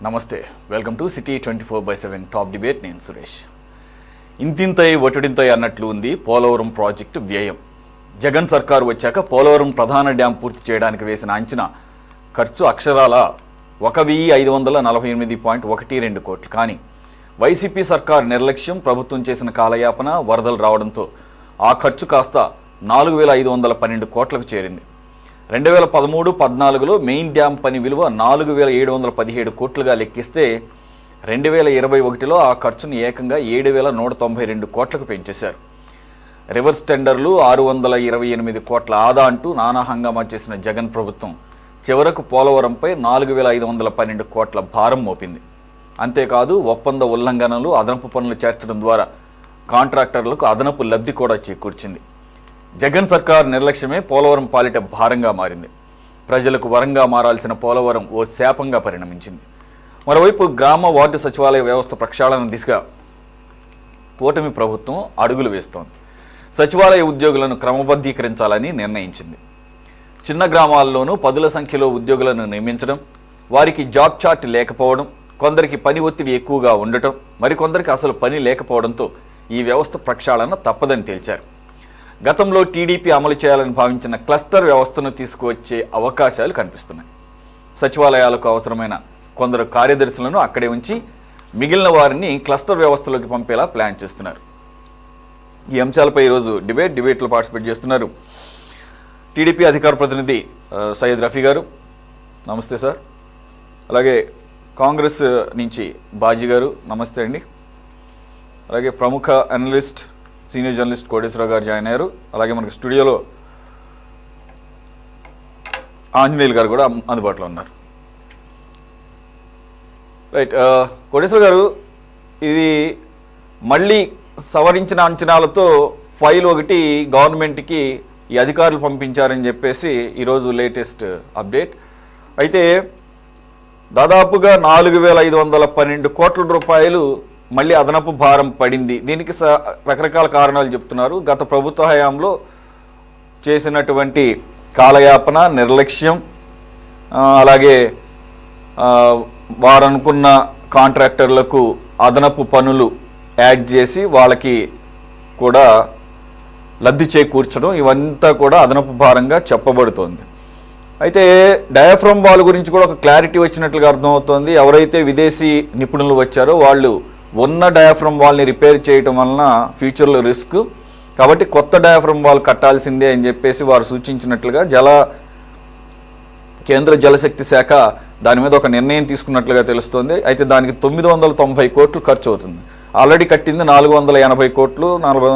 నమస్తే, welcome to city 24/7 top debate. నేను సురేష్. ఇంతింతై ఒటుడింతై అన్నట్లు ఉంది పోలవరం ప్రాజెక్టు వ్యయం. జగన్ సర్కారు వచ్చాక పోలవరం ప్రధాన డ్యాం పూర్తి చేయడానికి వేసిన అంచనా ఖర్చు అక్షరాల 1,548.12 కోట్లు. కానీ వైసీపీ సర్కారు నిర్లక్ష్యం, ప్రభుత్వం చేసిన కాలయాపన, వరదలు రావడంతో ఆ ఖర్చు కాస్త 4,512 కోట్లకు చేరింది. 2013-14లో మెయిన్ డ్యామ్ పని విలువ 4,717 కోట్లుగా లెక్కిస్తే 2021లో ఆ ఖర్చును ఏకంగా 7,192 కోట్లకు పెంచేశారు. రివర్స్ టెండర్లు 628 కోట్ల ఆదా అంటూ నానా హంగామా చేసిన జగన్ ప్రభుత్వం చివరకు పోలవరంపై 4,512 కోట్ల భారం మోపింది. అంతేకాదు, ఒప్పంద ఉల్లంఘనలు, అదనపు పనులు చేర్చడం ద్వారా కాంట్రాక్టర్లకు అదనపు లబ్ధి కూడా చేకూర్చింది. జగన్ సర్కార్ నిర్లక్ష్యమే పోలవరం పాలిట భారంగా మారింది. ప్రజలకు వరంగా మారాల్సిన పోలవరం ఓ శాపంగా పరిణమించింది. మరోవైపు గ్రామ వార్డు సచివాలయ వ్యవస్థ ప్రక్షాళన దిశగా కూటమి ప్రభుత్వం అడుగులు వేస్తోంది. సచివాలయ ఉద్యోగులను క్రమబద్ధీకరించాలని నిర్ణయించింది. చిన్న గ్రామాల్లోనూ పదుల సంఖ్యలో ఉద్యోగులను నియమించడం, వారికి జాబ్ చార్ట్ లేకపోవడం, కొందరికి పని ఒత్తిడి ఎక్కువగా ఉండటం, మరికొందరికి అసలు పని లేకపోవడంతో ఈ వ్యవస్థ ప్రక్షాళన తప్పదని తేల్చారు. గతంలో టీడీపీ అమలు చేయాలని భావించిన క్లస్టర్ వ్యవస్థను తీసుకువచ్చే అవకాశాలు కనిపిస్తున్నాయి. సచివాలయాలకు అవసరమైన కొందరు కార్యదర్శులను అక్కడే ఉంచి మిగిలిన వారిని క్లస్టర్ వ్యవస్థలోకి పంపేలా ప్లాన్ చేస్తున్నారు. ఈ అంశాలపై ఈరోజు డిబేట్లో పార్టిసిపేట్ చేస్తున్నారు టీడీపీ అధికార ప్రతినిధి సయ్యద్ రఫీ గారు. నమస్తే సార్. అలాగే కాంగ్రెస్ నుంచి బాజీ గారు. నమస్తే అండి. అలాగే ప్రముఖ అనలిస్ట్, సీనియర్ జర్నలిస్ట్ కోటేశ్వరరావు గారు జాయిన్ అయ్యారు. అలాగే మనకి స్టూడియోలో ఆంజనేయులు గారు కూడా అందుబాటులో ఉన్నారు. రైట్. కోటేశ్వర గారు, ఇది మళ్ళీ సవరించిన అంచనాలతో ఫైల్ ఒకటి గవర్నమెంట్కి ఈ అధికారులు పంపించారని చెప్పేసి ఈరోజు లేటెస్ట్ అప్డేట్. అయితే దాదాపుగా 4,512 కోట్ల రూపాయలు మళ్ళీ అదనపు భారం పడింది. దీనికి రకరకాల కారణాలు చెప్తున్నారు. గత ప్రభుత్వ హయాంలో చేసినటువంటి కాలయాపన, నిర్లక్ష్యం, అలాగే వారు అనుకున్న కాంట్రాక్టర్లకు అదనపు పనులు యాడ్ చేసి వాళ్ళకి కూడా లబ్ధి చేకూర్చడం, ఇవంతా కూడా అదనపు భారంగా చెప్పబడుతోంది. అయితే డయాఫ్రమ్ వాల్ గురించి కూడా ఒక క్లారిటీ వచ్చినట్లుగా అర్థమవుతోంది. ఎవరైతే విదేశీ నిపుణులు వచ్చారో వాళ్ళు ఉన్న డయాఫ్రమ్ వాల్ని రిపేర్ చేయటం వలన ఫ్యూచర్లో రిస్క్, కాబట్టి కొత్త డయాఫ్రమ్ వాల్ కట్టాల్సిందే అని చెప్పేసి వారు సూచించినట్లుగా కేంద్ర జలశక్తి శాఖ దాని మీద ఒక నిర్ణయం తీసుకున్నట్లుగా తెలుస్తోంది. అయితే దానికి 990 కోట్లు ఖర్చు అవుతుంది. ఆల్రెడీ కట్టింది 480 కోట్లు, 40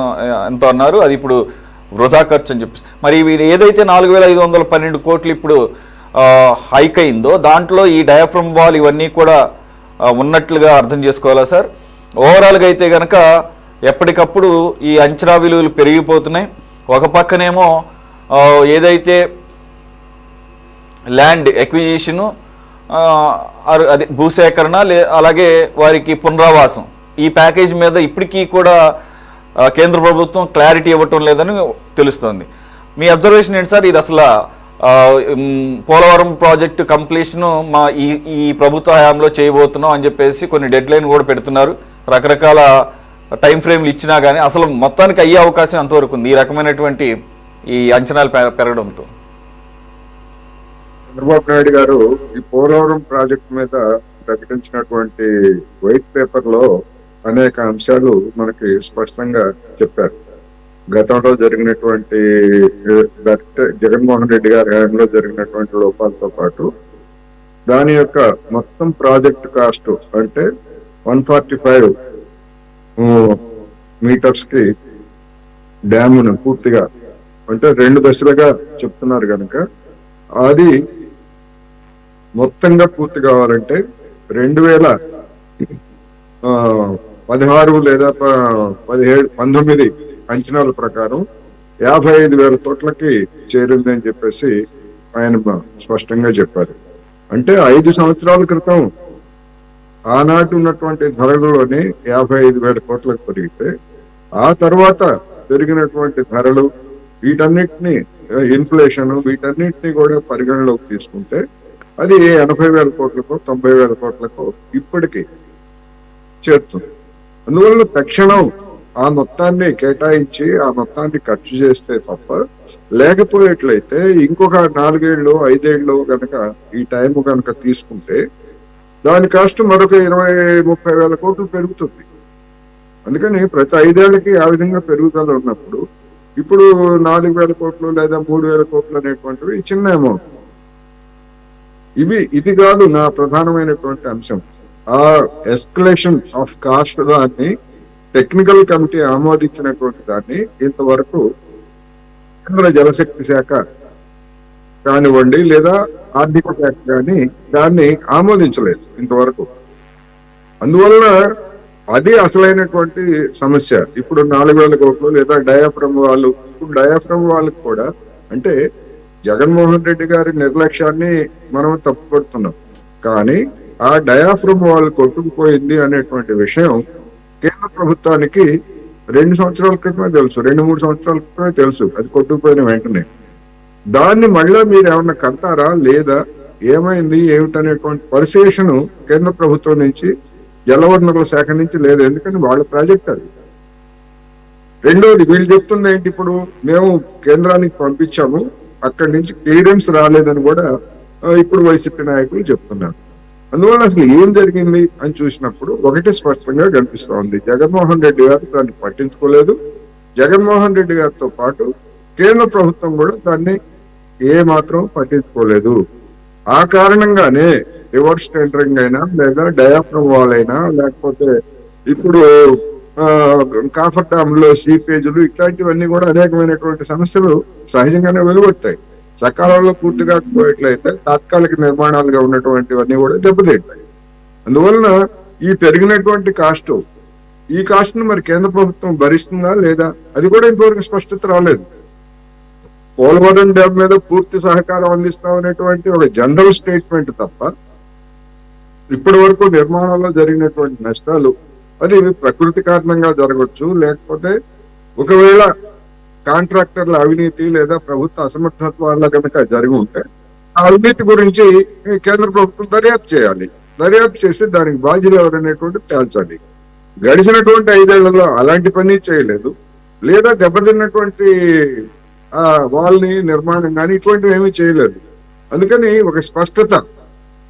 ఎంతో అన్నారు. అది ఇప్పుడు వృధా ఖర్చు అని చెప్పేసి, మరి వీరు ఏదైతే 4,512 కోట్లు ఇప్పుడు హైక్ అయిందో దాంట్లో ఈ డయాఫ్రమ్ వాల్ ఇవన్నీ కూడా ఉన్నట్లుగా అర్థం చేసుకోవాలా సార్? ఓవరాల్గా అయితే కనుక ఎప్పటికప్పుడు ఈ అంచనా విలువలు పెరిగిపోతున్నాయి. ఒక పక్కనేమో ఏదైతే ల్యాండ్ ఎక్విజిషను, అది భూసేకరణ, అలాగే వారికి పునరావాసం, ఈ ప్యాకేజ్ మీద ఇప్పటికీ కూడా కేంద్ర ప్రభుత్వం క్లారిటీ ఇవ్వటం లేదని తెలుస్తోంది. మీ అబ్జర్వేషన్ ఏంటి సార్? ఇది అసలు పోలవరం ప్రాజెక్టు కంప్లీషను ఈ ప్రభుత్వ హయాంలో చేయబోతున్నాం అని చెప్పేసి కొన్ని డెడ్ లైన్ కూడా పెడుతున్నారు. రకరకాల టైం ఫ్రేమ్లు ఇచ్చినా కానీ అసలు మొత్తానికి అయ్యే అవకాశం ఎంతవరకు ఉంది ఈ రకమైనటువంటి ఈ అంచనాలు పెరగడంతో? చంద్రబాబు నాయుడు గారు ఈ పోలవరం ప్రాజెక్టు మీద ప్రకటించినటువంటి వైట్ పేపర్ లో అనేక అంశాలు మనకి స్పష్టంగా చెప్పారు. గతంలో జరిగినటువంటి జగన్మోహన్ రెడ్డి గారి హయాంలో జరిగినటువంటి లోపాలతో పాటు దాని యొక్క మొత్తం ప్రాజెక్ట్ కాస్ట్ అంటే 145 మీటర్స్ కి డ్యామును పూర్తిగా, అంటే 2 దశలుగా చెప్తున్నారు కనుక అది మొత్తంగా పూర్తి కావాలంటే 2016 లేదా 19 అంచనాల ప్రకారం 55,000 కోట్లకి చేరిందని చెప్పేసి ఆయన స్పష్టంగా చెప్పారు. అంటే 5 సంవత్సరాల క్రితం ఆనాటి ఉన్నటువంటి ధరలలోనే 55,000 కోట్లకు పెరిగితే ఆ తర్వాత పెరిగినటువంటి ధరలు, వీటన్నిటిని ఇన్ఫ్లేషన్, వీటన్నిటిని కూడా పరిగణలోకి తీసుకుంటే అది 80,000 కోట్లకో 90,000 కోట్లకో ఇప్పటికీ చేరుతుంది. అందువల్ల తక్షణం ఆ మొత్తాన్ని కేటాయించి ఆ మొత్తాన్ని ఖర్చు చేస్తే తప్ప, లేకపోయేట్లయితే ఇంకొక 4 ఏళ్ళు 5 ఏళ్ళు కనుక ఈ టైం కనుక తీసుకుంటే దాని కాస్ట్ మరొక 20-30 వేల కోట్లు పెరుగుతుంది. అందుకని ప్రతి 5 ఏళ్లకి ఆ విధంగా పెరుగుదల ఉన్నప్పుడు ఇప్పుడు 4,000 కోట్లు లేదా 3,000 కోట్లు అనేటువంటివి చిన్న అమౌంట్. ఇది కాదు నా ప్రధానమైనటువంటి అంశం. ఆ ఎస్కలేషన్ ఆఫ్ కాస్ట్ దాన్ని టెక్నికల్ కమిటీ ఆమోదించినటువంటి దాన్ని ఇంతవరకు కేంద్ర జలశక్తి శాఖ కానివ్వండి లేదా ఆర్థిక శాఖ కానీ దాన్ని ఆమోదించలేదు ఇంతవరకు. అందువల్ల అది అసలైనటువంటి సమస్య. ఇప్పుడు 4,000 కోట్లు లేదా డయాఫ్రమ్ వాళ్ళు, ఇప్పుడు డయాఫ్రమ్ వాళ్ళకి కూడా అంటే జగన్మోహన్ రెడ్డి గారి నిర్లక్ష్యాన్ని మనం తప్పుపడుతున్నాం, కానీ ఆ డయాఫ్రమ్ వాళ్ళు కొట్టుకుపోయింది అనేటువంటి విషయం కేంద్ర ప్రభుత్వానికి 2 సంవత్సరాల క్రితమే తెలుసు, 2-3 సంవత్సరాల క్రితమే తెలుసు అది కొట్టుకుపోయిన వెంటనే. దాన్ని మళ్ళా మీరు ఏమన్నా కడతారా లేదా, ఏమైంది ఏమిటనేటువంటి పరిశీలన కేంద్ర ప్రభుత్వం నుంచి జలవనరుల శాఖ నుంచి లేదు. ఎందుకంటే వాళ్ళ ప్రాజెక్ట్ అది. రెండోది వీళ్ళు చెప్తుంది ఏంటి, ఇప్పుడు మేము కేంద్రానికి పంపించాము అక్కడి నుంచి క్లియరెన్స్ రాలేదని కూడా ఇప్పుడు వైసీపీ నాయకులు చెప్తున్నారు. అందువల్ల అసలు ఏం జరిగింది అని చూసినప్పుడు ఒకటి స్పష్టంగా కనిపిస్తా ఉంది, జగన్మోహన్ రెడ్డి గారు దాన్ని పట్టించుకోలేదు. జగన్మోహన్ రెడ్డి గారితో పాటు కేంద్ర ప్రభుత్వం కూడా దాన్ని ఏ మాత్రం పట్టించుకోలేదు. ఆ కారణంగానే రివర్స్ టెండరింగ్ అయినా లేదా డయాఫ్రమ్ వాల్ అయినా లేకపోతే ఇప్పుడు కాఫర్ డ్యామ్ లో సీపేజీలు ఇట్లాంటివన్నీ కూడా అనేకమైనటువంటి సమస్యలు సహజంగానే వెలువడతాయి. సకాలంలో పూర్తి కాకపోయేట్లయితే తాత్కాలిక నిర్మాణాలుగా ఉన్నటువంటివన్నీ కూడా దెబ్బతింటాయి. అందువలన ఈ పెరిగినటువంటి ఈ కాస్ట్ ను మరి కేంద్ర ప్రభుత్వం భరిస్తుందా లేదా, అది కూడా ఇంతవరకు స్పష్టత రాలేదు. పోలవరం డ్యామ్ మీద పూర్తి సహకారం అందిస్తామనేటువంటి ఒక జనరల్ స్టేట్మెంట్ తప్ప ఇప్పటి వరకు నిర్మాణంలో జరిగినటువంటి నష్టాలు అది ప్రకృతి కారణంగా జరగవచ్చు, లేకపోతే ఒకవేళ కాంట్రాక్టర్ల అవినీతి లేదా ప్రభుత్వ అసమర్థత వల్ల కనుక జరిగి ఉంటే ఆ అవినీతి గురించి కేంద్ర ప్రభుత్వం దర్యాప్తు చేయాలి. దర్యాప్తు చేసి దానికి బాధ్యులు ఎవరనేటువంటి తేల్చాలి. గడిచినటువంటి 5 ఏళ్లలో అలాంటి పని చేయలేదు, లేదా దెబ్బతిన్నటువంటి వాళ్ళని నిర్మాణం కానీ ఇటువంటివి ఏమీ చేయలేదు. అందుకని ఒక స్పష్టత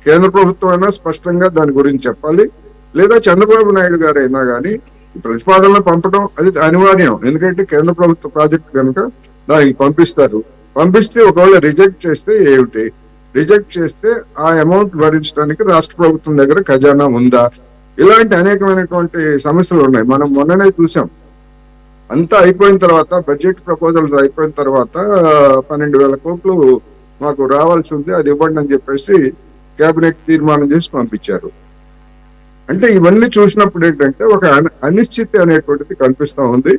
కేంద్ర ప్రభుత్వం అయినా స్పష్టంగా దాని గురించి చెప్పాలి, లేదా చంద్రబాబు నాయుడు గారు అయినా కానీ ప్రతిపాదనలు పంపడం అది అనివార్యం. ఎందుకంటే కేంద్ర ప్రభుత్వ ప్రాజెక్ట్ కనుక దానికి పంపిస్తారు. పంపిస్తే ఒకవేళ రిజెక్ట్ చేస్తే ఏమిటి, రిజెక్ట్ చేస్తే ఆ అమౌంట్ భరించడానికి రాష్ట్ర ప్రభుత్వం దగ్గర ఖజానా ఉందా, ఇలాంటి అనేకమైనటువంటి సమస్యలు ఉన్నాయి. మనం మొన్ననే చూసాం. అంతా అయిపోయిన తర్వాత బడ్జెట్ ప్రపోజల్స్ అయిపోయిన తర్వాత 12,000 కోట్లు మాకు రావాల్సి ఉంది, అది ఇవ్వండి అని చెప్పేసి కేబినెట్ తీర్మానం చేసి పంపించారు. అంటే ఇవన్నీ చూసినప్పుడు ఏంటంటే ఒక అనిశ్చితి అనేటువంటిది కనిపిస్తా ఉంది.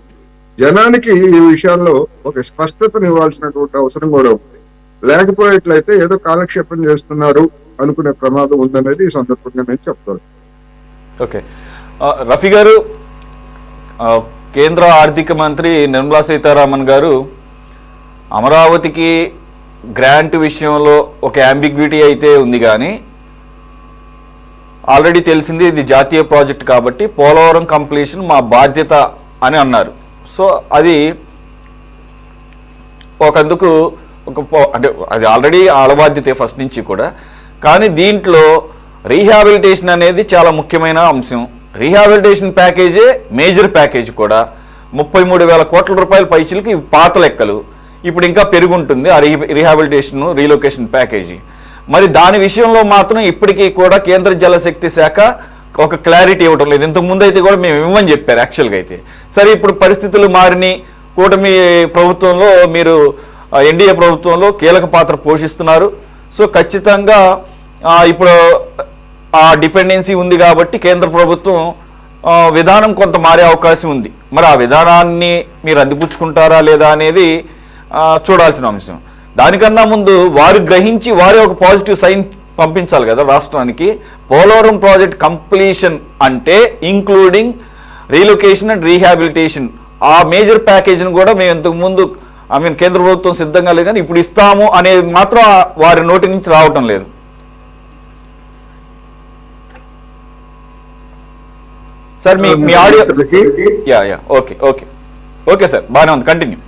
జనానికి ఈ విషయాల్లో ఒక స్పష్టతను ఇవ్వాల్సినటువంటి అవసరం కూడా ఉంది. లేకపోయేట్లయితే ఏదో కాలక్షేపం చేస్తున్నారు అనుకునే ప్రమాదం ఉందనేది ఈ సందర్భంగా నేను చెప్తాను. ఓకే, రఫీ గారు, కేంద్ర ఆర్థిక మంత్రి నిర్మలా సీతారామన్ గారు అమరావతికి గ్రాంట్ విషయంలో ఒక అంబిగ్విటీ అయితే ఉంది, కానీ ఆల్రెడీ తెలిసింది ఇది జాతీయ ప్రాజెక్ట్ కాబట్టి పోలవరం కంప్లీషన్ మా బాధ్యత అని అన్నారు. సో అది ఒకందుకు అంటే అది ఆల్రెడీ ఆల బాధ్యతే ఫస్ట్ నుంచి కూడా. కానీ దీంట్లో రీహాబిలిటేషన్ అనేది చాలా ముఖ్యమైన అంశం. రీహాబిలిటేషన్ ప్యాకేజే మేజర్ ప్యాకేజ్ కూడా 33,000 కోట్ల రూపాయల పైచిలకి పాత లెక్కలు. ఇప్పుడు ఇంకా పెరుగుంటుంది ఆ రీహాబిలిటేషన్ రీలొకేషన్ ప్యాకేజీ. మరి దాని విషయంలో మాత్రం ఇప్పటికీ కూడా కేంద్ర జలశక్తి శాఖ ఒక క్లారిటీ ఇవ్వడం లేదు. ఇంతకు ముందు అయితే కూడా మేము ఇవ్వమని చెప్పారు యాక్చువల్గా అయితే. సరే, ఇప్పుడు పరిస్థితులు మారిని, కూటమి ప్రభుత్వంలో మీరు ఎన్డీఏ ప్రభుత్వంలో కీలక పాత్ర పోషిస్తున్నారు. సో ఖచ్చితంగా ఇప్పుడు ఆ డిపెండెన్సీ ఉంది కాబట్టి కేంద్ర ప్రభుత్వం విధానం కొంత మారే అవకాశం ఉంది. మరి ఆ విధానాన్ని మీరు అందిపుచ్చుకుంటారా లేదా అనేది చూడాల్సిన అంశం. దానికన్నా ముందు వారు గ్రహించి వారే ఒక పాజిటివ్ సైన్ పంపించాలి కదా రాష్ట్రానికి. పోలవరం ప్రాజెక్ట్ కంప్లీషన్ అంటే ఇంక్లూడింగ్ రీలొకేషన్ అండ్ రీహాబిలిటేషన్, ఆ మేజర్ ప్యాకేజీని కూడా మేము ఇంతకు ముందు కేంద్ర ప్రభుత్వం సిద్ధంగా లేదు కానీ ఇప్పుడు ఇస్తాము అనేది మాత్రం వారి నోటి నుంచి రావటం లేదు. సార్ మీ audio yeah okay okay okay sir, బాగానే ఉంది, కంటిన్యూ.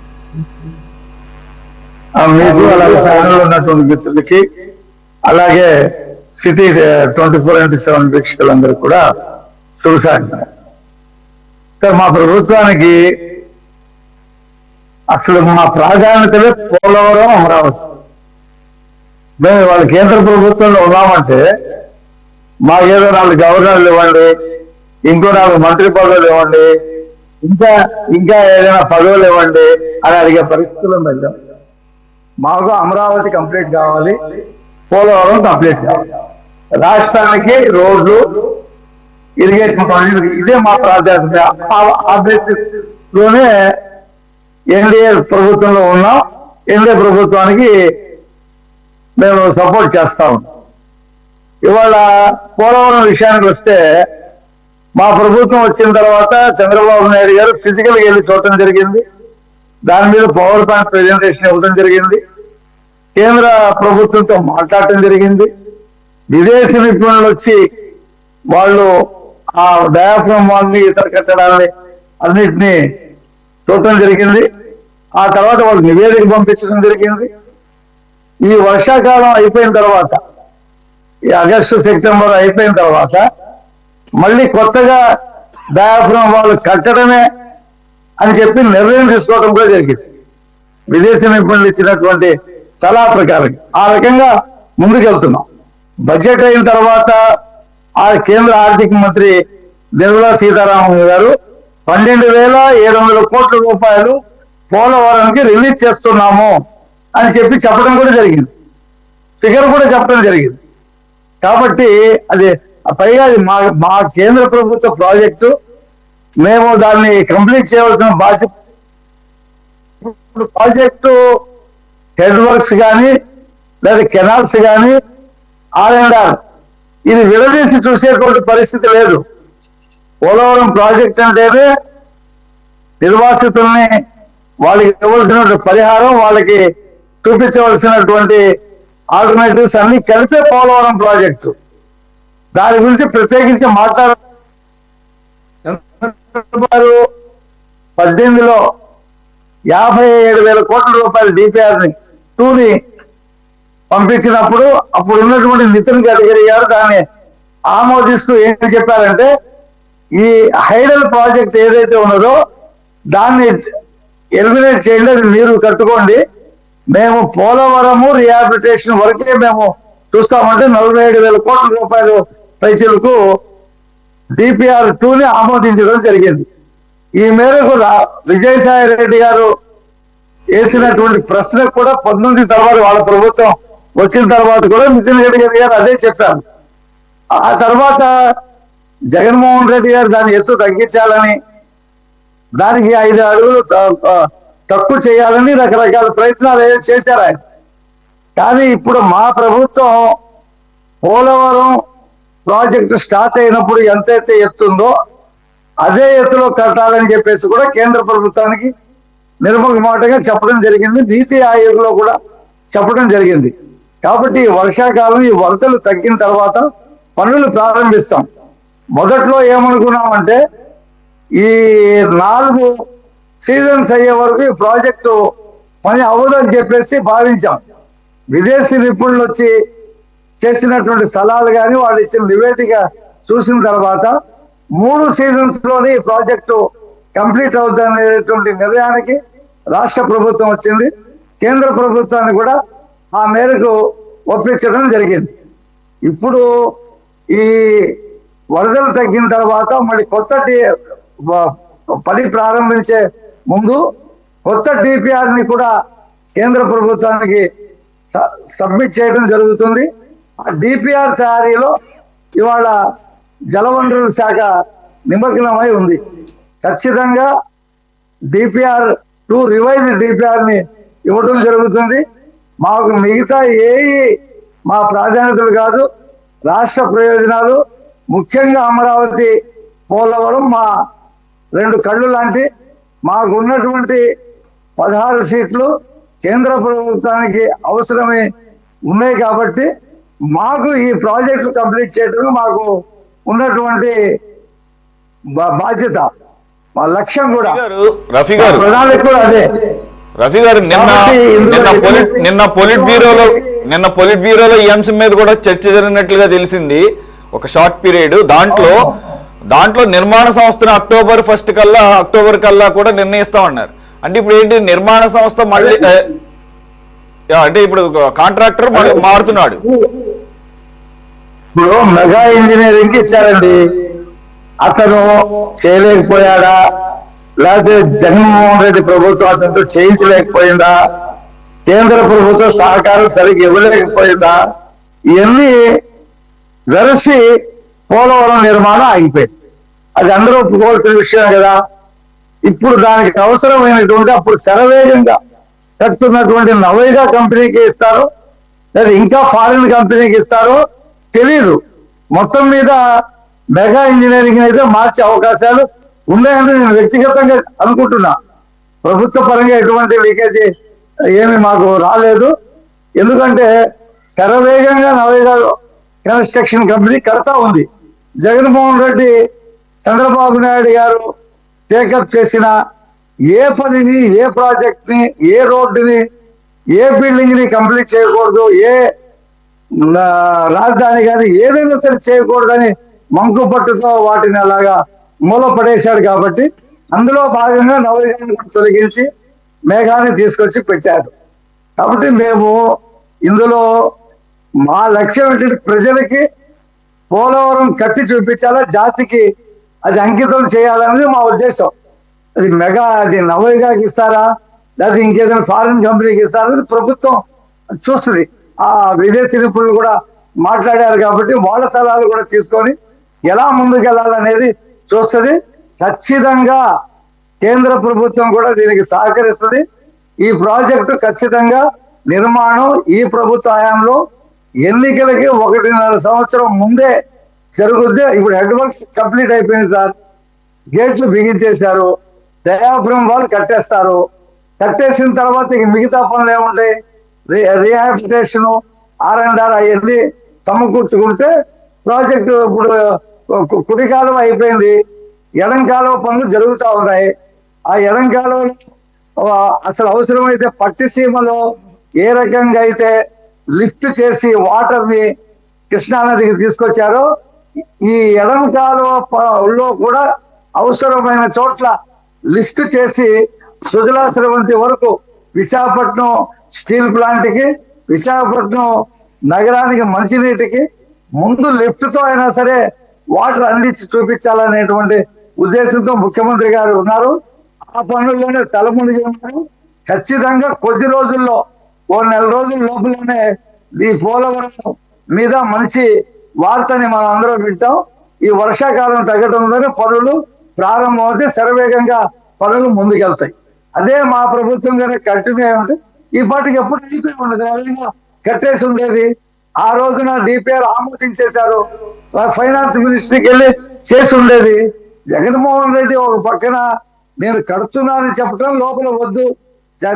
మీకు అలాగే ప్యానల్ ఉన్నటువంటి మిత్రులకి, అలాగే సిటీ 24/7 వీక్షకులందరూ కూడా శుభసాయంత్రం. సార్, మా ప్రభుత్వానికి అసలు మా ప్రాధాన్యతలే పోలవరం, అమరావతి. మేము వాళ్ళ కేంద్ర ప్రభుత్వంలో ఉన్నామంటే మాకేదో 4 గవర్నర్లు ఇవ్వండి, ఇంకో 4 మంత్రి పదవులు ఇవ్వండి, ఇంకా ఏదైనా పదవులు ఇవ్వండి అని అడిగే పరిస్థితుల్లో వెళ్ళాం. మాకు అమరావతి కంప్లీట్ కావాలి, పోలవరం కంప్లీట్ కావాలి, రాష్ట్రానికి రోడ్లు, ఇరిగేషన్ ప్రాజెక్టు, ఇదే మా ప్రాధాన్యత. ఆ బేసిస్ లోనే ఎన్డీఏ ప్రభుత్వంలో ఉన్నాం. ఎన్డీఏ ప్రభుత్వానికి మేము సపోర్ట్ చేస్తా ఉన్నాం. ఇవాళ పోలవరం విషయానికి వస్తే, మా ప్రభుత్వం వచ్చిన తర్వాత చంద్రబాబు నాయుడు గారు ఫిజికల్గా వెళ్ళి చూడటం జరిగింది. దాని మీద పవర్ పాయింట్ ప్రెజెంటేషన్ ఇవ్వడం జరిగింది. కేంద్ర ప్రభుత్వంతో మాట్లాడటం జరిగింది. విదేశీ నిపుణులు వచ్చి వాళ్ళు ఆ డయాఫ్రమ్ వాళ్ళని, ఇతర కట్టడాలని అన్నిటినీ చూడటం జరిగింది. ఆ తర్వాత వాళ్ళు నివేదిక పంపించడం జరిగింది. ఈ వర్షాకాలం అయిపోయిన తర్వాత, ఈ ఆగస్టు సెప్టెంబర్ అయిపోయిన తర్వాత మళ్ళీ కొత్తగా డయాఫ్రమ్ వాళ్ళు కట్టడమే అని చెప్పి నిర్ణయం తీసుకోవడం కూడా జరిగింది, విదేశీ నిపుణులు ఇచ్చినటువంటి సలహా ప్రకారం. ఆ రకంగా ముందుకెళ్తున్నాం. బడ్జెట్ అయిన తర్వాత ఆ కేంద్ర ఆర్థిక మంత్రి నిర్మలా సీతారామన్ గారు 12,700 కోట్ల రూపాయలు పోలవరానికి రిలీజ్ చేస్తున్నాము అని చెప్పడం కూడా జరిగింది. ఫిగర్ కూడా చెప్పడం జరిగింది. కాబట్టి అది పైగా అది మా కేంద్ర ప్రభుత్వ ప్రాజెక్టు. మేము దాన్ని కంప్లీట్ చేయవలసిన బాధ్యత. ప్రాజెక్టు హెడ్ వర్క్స్ కానీ లేదా కెనాల్స్ కానీ R&R ఇది విడదీసి చూసేటువంటి పరిస్థితి లేదు. పోలవరం ప్రాజెక్ట్ అంటేనే నిర్వాసితుల్ని, వాళ్ళకి ఇవ్వాల్సినటువంటి పరిహారం, వాళ్ళకి చూపించవలసినటువంటి ఆల్టర్నేటివ్స్ అన్ని కలిపే పోలవరం ప్రాజెక్టు. దాని గురించి ప్రత్యేకించి మాట్లాడారు. 18లో 57,000 కోట్ల రూపాయల DPR-ని 2ని పంపించినప్పుడు అప్పుడు ఉన్నటువంటి నితిన్ గడ్కరీ గారు దాన్ని ఆమోదిస్తూ ఏం చెప్పారంటే, ఈ హైడల్ ప్రాజెక్ట్ ఏదైతే ఉన్నదో దాన్ని ఎలిమినేట్ చేయండి, అది మీరు కట్టుకోండి, మేము పోలవరము రిహాబిలిటేషన్ వరకే మేము చూస్తామంటే 47,000 కోట్ల రూపాయలు పైసలకు DPR 2ని ఆమోదించడం జరిగింది. ఈ మేరకు విజయసాయి రెడ్డి గారు వేసినటువంటి ప్రశ్నకు కూడా 19 తర్వాత వాళ్ళ ప్రభుత్వం వచ్చిన తర్వాత కూడా నితిన్ గడ్కరీ గారు అదే చెప్పారు. ఆ తర్వాత జగన్మోహన్ రెడ్డి గారు దాని ఎత్తు తగ్గించాలని, దానికి 5 అడుగులు తక్కువ చేయాలని రకరకాల ప్రయత్నాలు చేశారు ఆయన. కానీ ఇప్పుడు మా ప్రభుత్వం పోలవరం ప్రాజెక్టు స్టార్ట్ అయినప్పుడు ఎంతైతే ఎత్తుందో అదే ఎత్తులో కట్టాలని చెప్పేసి కూడా కేంద్ర ప్రభుత్వానికి నిర్మోహమాటంగా చెప్పడం జరిగింది. నీతి ఆయోగ్లో కూడా చెప్పడం జరిగింది. కాబట్టి వర్షాకాలం ఈ వరదలు తగ్గిన తర్వాత పనులు ప్రారంభిస్తాం. మొదట్లో ఏమనుకున్నామంటే ఈ 4 సీజన్స్ అయ్యే వరకు ఈ ప్రాజెక్టు పని అవ్వదని చెప్పేసి భావించాం. విదేశీ నిపుణులు వచ్చి చేసినటువంటి సలహాలు కానీ వాళ్ళు ఇచ్చిన నివేదిక చూసిన తర్వాత 3 సీజన్స్ లోనే ఈ ప్రాజెక్టు కంప్లీట్ అవుతుందనేటువంటి నిర్ణయానికి రాష్ట్ర ప్రభుత్వం వచ్చింది. కేంద్ర ప్రభుత్వాన్ని కూడా ఆ మేరకు ఒప్పించడం జరిగింది. ఇప్పుడు ఈ వరదలు తగ్గిన తర్వాత మళ్ళీ కొత్త పని ప్రారంభించే ముందు కొత్త DPR-ని కూడా కేంద్ర ప్రభుత్వానికి సబ్మిట్ చేయడం జరుగుతుంది. ఆ DPR తయారీలో ఇవాళ జలవనరుల శాఖ నిమగ్నమై ఉంది. ఖచ్చితంగా DPR 2 రివైజ్డ్ DPR-ని ఇవ్వడం జరుగుతుంది. మాకు మిగతా మా ప్రాధాన్యతలు కాదు, రాష్ట్ర ప్రయోజనాలు, ముఖ్యంగా అమరావతి, పోలవరం మా 2 కళ్ళు లాంటి. మాకు ఉన్నటువంటి 16 సీట్లు కేంద్ర ప్రభుత్వానికి అవసరమే ఉన్నాయి. కాబట్టి మాకు ఈ ప్రాజెక్టు కంప్లీట్ చేయడం మాకు ఉన్నటువంటి బాధ్యత, మా లక్ష్యం కూడా, రఫీ గారు ప్రణాళిక కూడా అదే. రఫీ గారు నిన్న పొలిట్ బ్యూరోలో ఈ అంశం మీద కూడా చర్చ జరిగినట్లుగా తెలిసింది. ఒక షార్ట్ పీరియడ్ దాంట్లో నిర్మాణ సంస్థను అక్టోబర్ కల్లా కూడా నిర్ణయిస్తామన్నారు. అంటే ఇప్పుడు ఏంటి, నిర్మాణ సంస్థ మళ్ళీ అంటే ఇప్పుడు కాంట్రాక్టర్ మారుతున్నాడు. ఇప్పుడు మెగా ఇంజనీరింగ్ కి ఇచ్చారండి, అతను చేయలేకపోయాడా, లేకపోతే జగన్మోహన్ రెడ్డి ప్రభుత్వం అతనితో చేయించలేకపోయిందా, కేంద్ర ప్రభుత్వం సహకారం సరిగ్గా ఇవ్వలేకపోయిందా, ఇవన్నీ వెరసి పోలవరం నిర్మాణం ఆగిపోయింది. అది అందరూ ఒప్పుకోవాల్సిన విషయం కదా. ఇప్పుడు దానికి అవసరమైనటువంటి అప్పుడు శరవేగంగా కడుతున్నటువంటి నవైగా కంపెనీకి ఇస్తారో లేదా ఇంకా ఫారిన్ కంపెనీకి ఇస్తారో తెలీదు. మొత్తం మీద మెగా ఇంజనీరింగ్ అయితే మార్చే అవకాశాలు ఉన్నాయని నేను వ్యక్తిగతంగా అనుకుంటున్నా. ప్రభుత్వ పరంగా ఎటువంటి లీకేజీ ఏమి మాకు రాలేదు. ఎందుకంటే శరవేగంగా నవైగా కన్స్ట్రక్షన్ కంపెనీ కడతా ఉంది. జగన్మోహన్ రెడ్డి, చంద్రబాబు నాయుడు గారు టేకప్ చేసిన ఏ పనిని, ఏ ప్రాజెక్ట్ ని, ఏ రోడ్డుని, ఏ బిల్డింగ్ ని కంప్లీట్ చేయకూడదు, ఏ రాజధాని కానీ ఏదైనా సరే చేయకూడదని మంకు పట్టుతో వాటిని అలాగా మూల పడేశాడు. కాబట్టి అందులో భాగంగా నవయుగాన్ని తొలగించి మేఘాన్ని తీసుకొచ్చి పెట్టాడు. కాబట్టి మేము ఇందులో మా లక్ష్యం ఏంటంటే ప్రజలకి పోలవరం కట్టి చూపించాలా, జాతికి అది అంకితం చేయాలనేది మా ఉద్దేశం. అది అది నవయుగాకి ఇస్తారా లేదా ఇంకేదైనా ఫారిన్ కంపెనీకి ఇస్తారా అనేది ప్రభుత్వం చూస్తుంది. ఆ విదేశీ నిపుణులు కూడా మాట్లాడారు కాబట్టి వాళ్ళ సలహాలు కూడా తీసుకొని ఎలా ముందుకు వెళ్ళాలనేది చూస్తుంది. ఖచ్చితంగా కేంద్ర ప్రభుత్వం కూడా దీనికి సహకరిస్తుంది. ఈ ప్రాజెక్టు ఖచ్చితంగా నిర్మాణం ఈ ప్రభుత్వ హయాంలో ఎన్నికలకి 1.5 సంవత్సరం ముందే జరుగుద్ది. ఇప్పుడు హెడ్ వర్క్స్ కంప్లీట్ అయిపోయింది సార్, గేట్లు బిగించేశారు, డయాఫ్రమ్ వాళ్ళు కట్టేస్తారు. కట్టేసిన తర్వాత ఇక మిగతా పనులు ఏముంటాయి, రీహాబిలిటేషన్, R&R అవన్నీ సమకూర్చుకుంటే ప్రాజెక్టు ఇప్పుడు కుడి కాలువ అయిపోయింది, ఎడం కాలువ పనులు జరుగుతూ ఉన్నాయి. ఆ ఎడం కాలువ అసలు అవసరమైతే పట్టిసీమలో ఏ రకంగా అయితే లిఫ్ట్ చేసి వాటర్ ని కృష్ణానదికి తీసుకొచ్చారో ఈ ఎడం కాలువలో కూడా అవసరమైన చోట్ల లిఫ్ట్ చేసి సుజలా స్రవంతి వరకు విశాఖపట్నం స్టీల్ ప్లాంట్ కి, విశాఖపట్నం నగరానికి మంచినీటికి ముందు లిఫ్ట్ తో అయినా సరే వాటర్ అందించి చూపించాలనేటువంటి ఉద్దేశంతో ముఖ్యమంత్రి గారు ఉన్నారు. ఆ పనుల్లోనే తలమునిగి ఉన్నారు. ఖచ్చితంగా కొద్ది రోజుల్లో 1 నెల రోజుల లోపలనే ఈ పోలవరం మీద మంచి వార్తని మనం అందరం వింటాం. ఈ వర్షాకాలం తగ్గడంతోనే పనులు ప్రారంభమవుతే శరవేగంగా పనులు ముందుకెళ్తాయి. అదే మా ప్రభుత్వం కనుక కంటిన్యూ అయి ఉంటే ఈ పాటికి ఎప్పుడు అయిపోయి ఉండదు, కట్టేసి ఉండేది. ఆ రోజున DPR ఆమోదించేశారు, ఫైనాన్స్ మినిస్ట్రీకి వెళ్ళి చేసి ఉండేది. జగన్మోహన్ రెడ్డి ఒక పక్కన నేను కడుతున్నానని చెప్పడం, లోపల వద్దు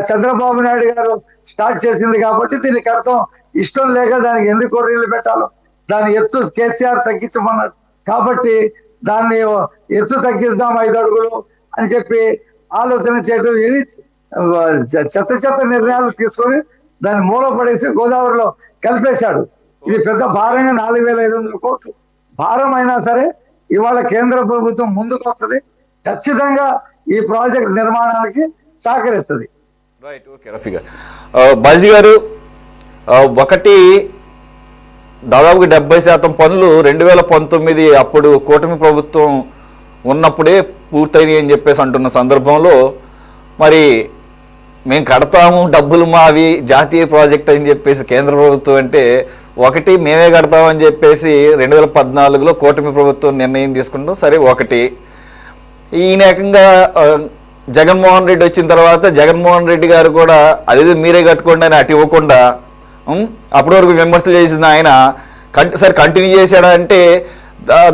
చంద్రబాబు నాయుడు గారు స్టార్ట్ చేసింది కాబట్టి దీన్ని కడతాం ఇష్టం లేక దానికి ఎందుకు కొర్రీలు పెట్టాలో దాని ఎత్తు కేసీఆర్ తగ్గించమన్నాడు కాబట్టి దాన్ని ఎత్తు తగ్గిద్దాం 5 అడుగులు అని చెప్పి ఆలోచన చేయడం, చెత్త నిర్ణయాలు తీసుకొని దాన్ని మూల పడేసి గోదావరిలో కలిపేశాడు. ఇది పెద్ద భారంగా 4,500 కోట్లు భారం అయినా సరే ఇవాళ కేంద్ర ప్రభుత్వం ముందుకు వస్తుంది, ఖచ్చితంగా ఈ ప్రాజెక్ట్ నిర్మాణానికి సహకరిస్తుంది. రైట్, ఓకే రఫీ గారు. బాజీ గారు, ఒకటి దాదాపుగా 70% పనులు 2019 అప్పుడు కూటమి ప్రభుత్వం ఉన్నప్పుడే పూర్తయినాయి అని చెప్పేసి అంటున్న సందర్భంలో మరి మేము కడతాము, డబ్బులు మావి, జాతీయ ప్రాజెక్ట్ అని చెప్పేసి కేంద్ర ప్రభుత్వం అంటే, ఒకటి మేమే కడతామని చెప్పేసి 2014లో కూటమి ప్రభుత్వం నిర్ణయం తీసుకుంటాం. సరే, ఒకటి ఈయన ఏకంగా జగన్మోహన్ రెడ్డి వచ్చిన తర్వాత జగన్మోహన్ రెడ్డి గారు కూడా అదే మీరే కట్టుకోండి అని అటు ఇవ్వకుండా అప్పటి వరకు విమర్శలు చేసిన ఆయన సరే కంటిన్యూ చేశాడా అంటే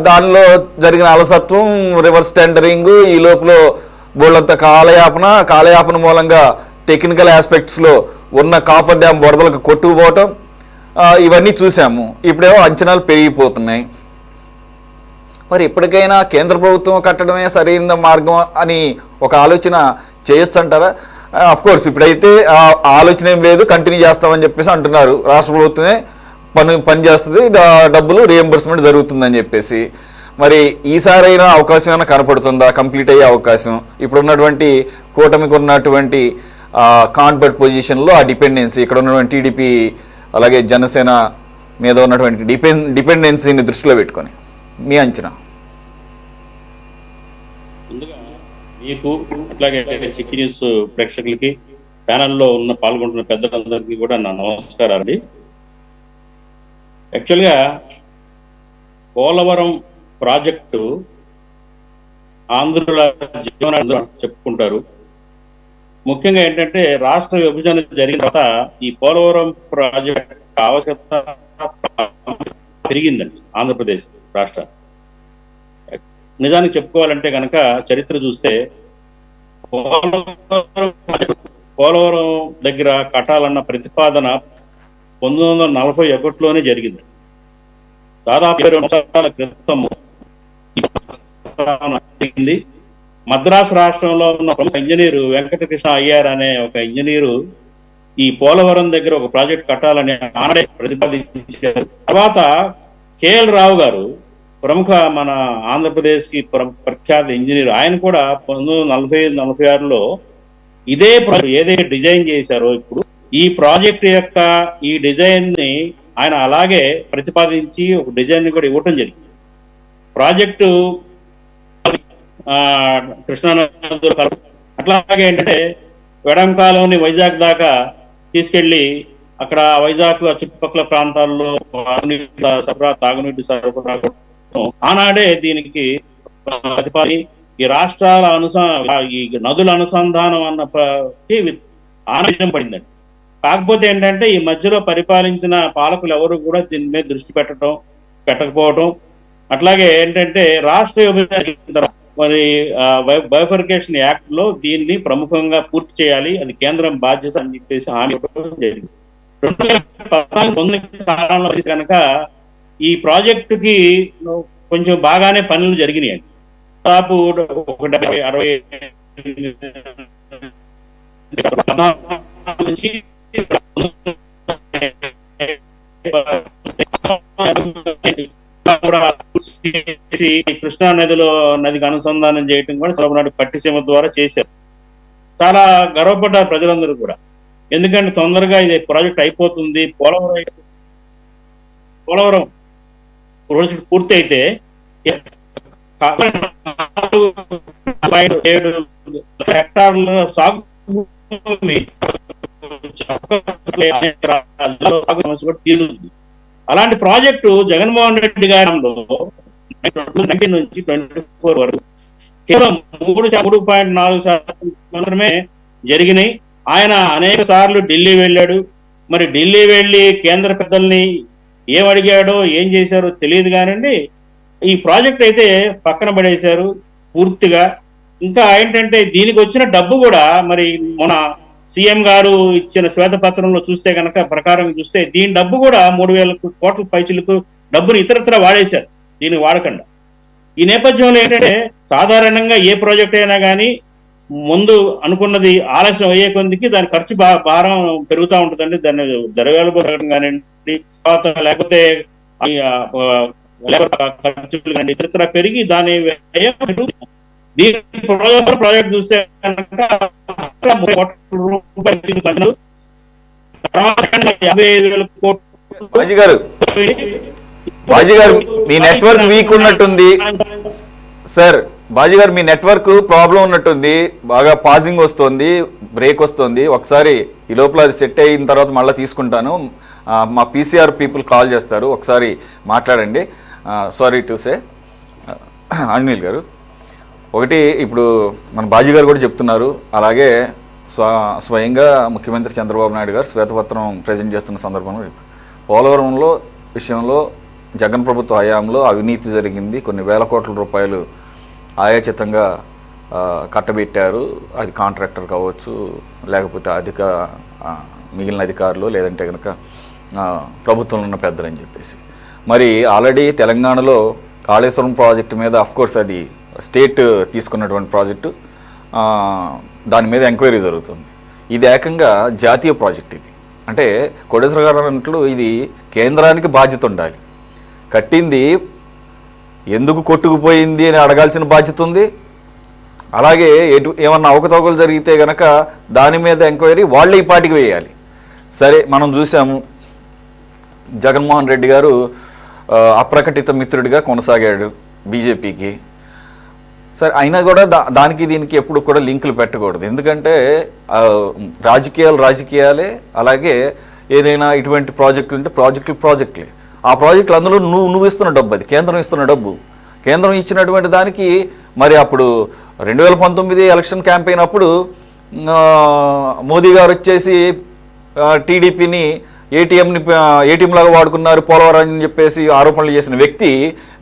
దానిలో జరిగిన అలసత్వం, రివర్స్ టెండరింగ్, ఈ లోపల బోళ్ళంత కాలయాపన మూలంగా టెక్నికల్ ఆస్పెక్ట్స్లో ఉన్న కాఫర్ డ్యామ్ బురదలకు కొట్టుకుపోవటం, ఇవన్నీ చూసాము. ఇప్పుడేమో అంచనాలు పెరిగిపోతున్నాయి. మరి ఇప్పటికైనా కేంద్ర ప్రభుత్వం కట్టడమే సరైన మార్గం అని ఒక ఆలోచన చేయొచ్చు అంటారా? కోర్స్ ఇప్పుడైతే ఆ ఆలోచన ఏం లేదు, కంటిన్యూ చేస్తామని చెప్పేసి అంటున్నారు. రాష్ట్ర ప్రభుత్వమే పని చేస్తుంది, డబ్బులు రియంబర్స్మెంట్ జరుగుతుందని చెప్పేసి. మరి ఈసారైనా అవకాశం ఏమైనా కనపడుతుందా కంప్లీట్ అయ్యే అవకాశం? ఇప్పుడు ఉన్నటువంటి కూటమికి ఉన్నటువంటి కాన్బర్ట్ పొజిషన్లో ఆ డిపెండెన్సీ, ఇక్కడ ఉన్నటువంటి టీడీపీ అలాగే జనసేన మీద ఉన్నటువంటి డిపెండెన్సీని దృష్టిలో పెట్టుకొని మీ అంచనా? ముందుగా మీకు అట్లాగే సిటీ న్యూస్ ప్రేక్షకులకి, ప్యానల్లో ఉన్న పాల్గొంటున్న పెద్దలందరికీ కూడా నా నమస్కారాలు అండి. యాక్చువల్గా పోలవరం ప్రాజెక్టు ఆంధ్రుల జీవనాన్ని చెప్పుకుంటారు. ముఖ్యంగా ఏంటంటే రాష్ట్ర విభజన జరిగిన తర్వాత ఈ పోలవరం ప్రాజెక్ట్ ఆవశ్యకత పెరిగిందండి ఆంధ్రప్రదేశ్ రాష్ట్ర. నిజానికి చెప్పుకోవాలంటే కనుక చరిత్ర చూస్తే పోలవరం దగ్గర కట్టాలన్న ప్రతిపాదన 1941లోనే జరిగింది. దాదాపు 20 సంవత్సరాల క్రితం జరిగింది. మద్రాసు రాష్ట్రంలో ఉన్న ప్రముఖ ఇంజనీరు వెంకటకృష్ణ అయ్యార్ అనే ఒక ఇంజనీరు ఈ పోలవరం దగ్గర ఒక ప్రాజెక్ట్ కట్టాలని ఆనాడే ప్రతిపాదించారు. తర్వాత కేఎల్ రావు గారు ప్రముఖ మన ఆంధ్రప్రదేశ్ కి ప్రఖ్యాత ఇంజనీర్, ఆయన కూడా 1945-46లో ఇదే ఏదైతే డిజైన్ చేశారో ఇప్పుడు ఈ ప్రాజెక్ట్ యొక్క ఈ డిజైన్ ని ఆయన అలాగే ప్రతిపాదించి ఒక డిజైన్ ని కూడా ఇవ్వటం జరిగింది. ప్రాజెక్టు కృష్ణానది అట్లాగే ఏంటంటే వెడంకాలని వైజాగ్ దాకా తీసుకెళ్లి అక్కడ వైజాగ్ చుట్టుపక్కల ప్రాంతాల్లో తాగునీటి సరఫరా ఆనాడే దీనికి ప్రతిపాది ఈ రాష్ట్రాల ఈ నదుల అనుసంధానం అన్న ఆనందం పడిందండి. కాకపోతే ఏంటంటే ఈ మధ్యలో పరిపాలించిన పాలకులు ఎవరు కూడా దీని మీద దృష్టి పెట్టకపోవటం, అట్లాగే ఏంటంటే రాష్ట్ర విభజన మరి బైఫర్కేషన్ యాక్ట్ లో దీన్ని ప్రముఖంగా పూర్తి చేయాలి, అది కేంద్రం బాధ్యత అని చెప్పేసి హామీ ఇవ్వడం జరిగింది. 2014 కనుక ఈ ప్రాజెక్టుకి కొంచెం బాగానే పనులు జరిగినాయి. దాదాపు 60 నుంచి కృష్ణా నదికి అనుసంధానం చేయటం కూడా చంద్రబాబు పట్టిసీమ ద్వారా చేశారు. చాలా గర్వపడ్డారు ప్రజలందరూ కూడా. ఎందుకంటే తొందరగా ఇది ప్రాజెక్ట్ అయిపోతుంది, పోలవరం ప్రాజెక్ట్ పూర్తి అయితే 7 హెక్టార్ల సాగు సమస్య కూడా తీరుతుంది. అలాంటి ప్రాజెక్టు జగన్మోహన్ రెడ్డి గారిలో 19 నుంచి 24 వరకు కేవలం 3.4% మాత్రమే జరిగినాయి. ఆయన అనేక సార్లు ఢిల్లీ వెళ్ళాడు. మరి ఢిల్లీ వెళ్ళి కేంద్ర పెద్దల్ని ఏమడిగాడో ఏం చేశారో తెలియదు కానండి, ఈ ప్రాజెక్ట్ అయితే పక్కన పడేశారు పూర్తిగా. ఇంకా ఏంటంటే దీనికి వచ్చిన డబ్బు కూడా మరి మన సీఎం గారు ఇచ్చిన శ్వేతపత్రంలో చూస్తే కనుక ప్రకారం చూస్తే దీని డబ్బు కూడా 3,000 కోట్ల పైచిలకు డబ్బుని ఇతరత్ర వాడేశారు, దీన్ని వాడకుండా. ఈ నేపథ్యంలో ఏంటంటే సాధారణంగా ఏ ప్రాజెక్ట్ అయినా కానీ ముందు అనుకున్నది ఆలస్యం అయ్యే కొద్దికి దాని ఖర్చు భారం పెరుగుతూ ఉంటుందండి. దాన్ని ద్రవ్యాలు పెరగడం కానివ్వండి, తర్వాత లేకపోతే ఖర్చులు కానీ ఇతరత్ర పెరిగి దాని దీని ప్రాజెక్ట్ చూస్తే కనుక 30 కోట్ల రూపాయలు, 55,000 కోట్లు. బాజీ గారు మీ నెట్వర్క్ వీక్ ఉన్నట్టుంది సార్. బాజీ గారు మీ నెట్వర్క్ ప్రాబ్లం ఉన్నట్టుంది, బాగా పాజింగ్ వస్తుంది, బ్రేక్ వస్తుంది. ఒకసారి ఈ లోపల అది సెట్ అయిన తర్వాత మళ్ళీ తీసుకుంటాను. మా పీసీఆర్ పీపుల్ కాల్ చేస్తారు, ఒకసారి మాట్లాడండి. Sorry to say. ఆంజనేయులు గారు, ఒకటి ఇప్పుడు మన బాజీ గారు కూడా చెప్తున్నారు, అలాగే స్వయంగా ముఖ్యమంత్రి చంద్రబాబు నాయుడు గారు శ్వేతపత్రం ప్రజెంట్ చేస్తున్న సందర్భంలో పోలవరంలో విషయంలో జగన్ ప్రభుత్వ హయాంలో అవినీతి జరిగింది, కొన్ని వేల కోట్ల రూపాయలు ఆయాచితంగా కట్టబెట్టారు, అది కాంట్రాక్టర్ కావచ్చు లేకపోతే మిగిలిన అధికారులు లేదంటే కనుక ప్రభుత్వంలో ఉన్న పెద్దలని చెప్పేసి. మరి ఆల్రెడీ తెలంగాణలో కాళేశ్వరం ప్రాజెక్టు మీద అఫ్కోర్స్ అది స్టేట్ తీసుకున్నటువంటి ప్రాజెక్టు, దాని మీద ఎంక్వైరీ జరుగుతుంది. ఇది ఏకంగా జాతీయ ప్రాజెక్ట్. ఇది అంటే కోటేశ్వర గారు అన్నట్లు ఇది కేంద్రానికి బాధ్యత ఉండాలి. కట్టింది ఎందుకు కొట్టుకుపోయింది అని అడగాల్సిన బాధ్యత ఉంది. అలాగే ఏమన్నా అవకతవకలు జరిగితే గనక దాని మీద ఎంక్వైరీ వాళ్ళే ఈ పాటికి వేయాలి. సరే, మనం చూసాము జగన్మోహన్ రెడ్డి గారు అప్రకటిత మిత్రుడిగా కొనసాగాడు బీజేపీకి. సరే, అయినా కూడా దానికి దీనికి ఎప్పుడు కూడా లింకులు పెట్టకూడదు. ఎందుకంటే రాజకీయాలే. అలాగే ఏదైనా ఇటువంటి ప్రాజెక్టులు ఉంటే ప్రాజెక్టులే. ఆ ప్రాజెక్టులు అందులో నువ్వు ఇస్తున్న డబ్బు, అది కేంద్రం ఇస్తున్న డబ్బు. కేంద్రం ఇచ్చినటువంటి దానికి మరి అప్పుడు 2019 ఎలక్షన్ క్యాంపెయిన్ అప్పుడు మోదీ గారు వచ్చేసి టీడీపీని ఏటీఎం లాగా వాడుకున్నారు పోలవరం అని చెప్పేసి ఆరోపణలు చేసిన వ్యక్తి,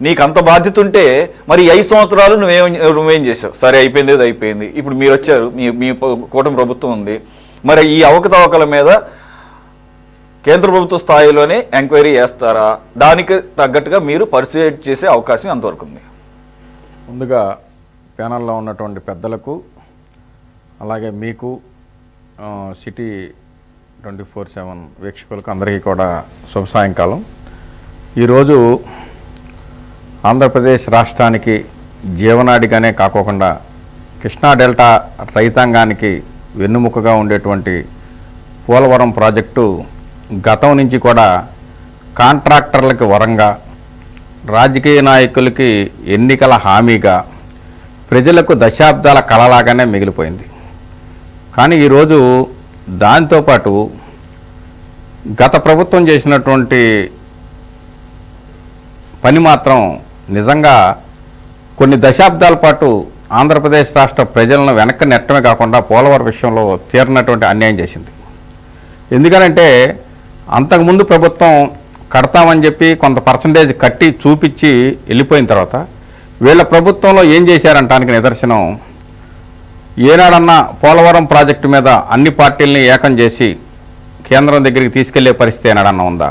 నీకు అంత బాధ్యత ఉంటే మరి 5 సంవత్సరాలు నువ్వేం చేసావు? సరే, అయిపోయింది. ఇప్పుడు మీరు వచ్చారు, మీ కూటమి ప్రభుత్వం ఉంది. మరి ఈ అవకతవకల మీద కేంద్ర ప్రభుత్వ స్థాయిలోనే ఎంక్వైరీ చేస్తారా? దానికి తగ్గట్టుగా మీరు పర్సుయేట్ చేసే అవకాశం ఎంతవరకు ఉంది? ముందుగా ప్యానల్లో ఉన్నటువంటి పెద్దలకు, అలాగే మీకు, సిటీ 24/7 వీక్షకులకు అందరికీ కూడా శుభ సాయంకాలం. ఈరోజు ఆంధ్రప్రదేశ్ రాష్ట్రానికి జీవనాడిగానే కాకోకుండా కృష్ణా డెల్టా రైతాంగానికి వెన్నుముకగా ఉండేటువంటి పోలవరం ప్రాజెక్టు గతం నుంచి కూడా కాంట్రాక్టర్లకి వరంగా, రాజకీయ నాయకులకి ఎన్నికల హామీగా, ప్రజలకు దశాబ్దాల కళలాగానే మిగిలిపోయింది. కానీ ఈరోజు దాంతోపాటు గత ప్రభుత్వం చేసినటువంటి పని మాత్రం నిజంగా కొన్ని దశాబ్దాల పాటు ఆంధ్రప్రదేశ్ రాష్ట్ర ప్రజలను వెనక్కి నెట్టమే కాకుండా పోలవరం విషయంలో తీరినటువంటి అన్యాయం చేసింది. ఎందుకనంటే అంతకుముందు ప్రభుత్వం కడతామని చెప్పి కొంత పర్సంటేజ్ కట్టి చూపించి వెళ్ళిపోయిన తర్వాత వీళ్ళ ప్రభుత్వంలో ఏం చేశారంటానికి నిదర్శనం, ఏనాడన్నా పోలవరం ప్రాజెక్టు మీద అన్ని పార్టీలని ఏకం చేసి కేంద్రం దగ్గరికి తీసుకెళ్లే పరిస్థితి ఏనాడన్నా ఉందా?